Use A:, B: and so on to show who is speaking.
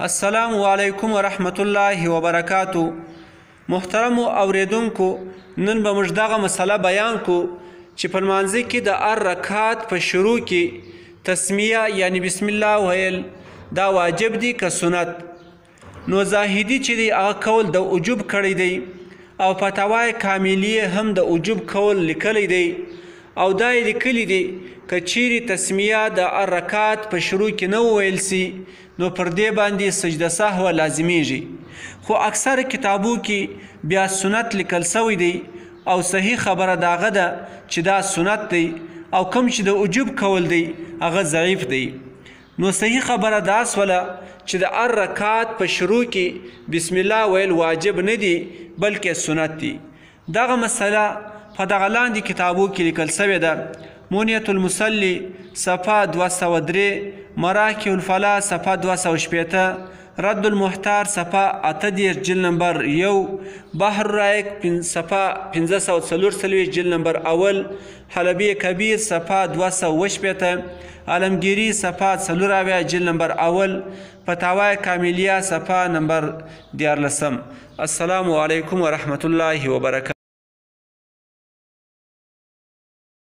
A: السلام علیکم ورحمت الله وبرکاتو. محترم اوریدونکو، نن به موږ دغه مسله بیان کو چې په لمانځه کې د هر رکعت په شروع کې تسمیه یعنی بسم الله ویل دا واجب دی که سنت. نو زاهدي چې دی هغه کول د وجوب کړی دی او فتاوای کاملیه هم د وجوب کول لیکلی دی او دا یې لیکلی دی که چیرې تسمیه د هر رکعت په شروع کې نه وویل سي نو پر دې باندې سجده سهوه لازمیږي. خو اکثر کتابو کې بیا سنت لیکل سوی دی او صحیح خبره د هغه ده چې دا سنت دی او کوم چې د وجوب کول دی هغه ضعیف دی. نو صحیح خبره دا سوله چې د هر رکعت په شروع کې بسم الله ویل واجب نه دی بلکې سنت دی. دغه مسله په دغه لاندې کتابو کې لیکل سوې ده: منیة المصلي صفحه 203، مراکع الفلاح صفحه 260، رد المحتار صفحه 38 جلد نمبر 1، بحر الرائق صفحه 544 جلد نمبر 1، حلبی کبیر صفحه 280، عالمگیری صفحه 4 جلد نمبر 1، فتاوای کاملیه صفحه نمبر 14. السلام علیکم ورحمت الله وبرکاته.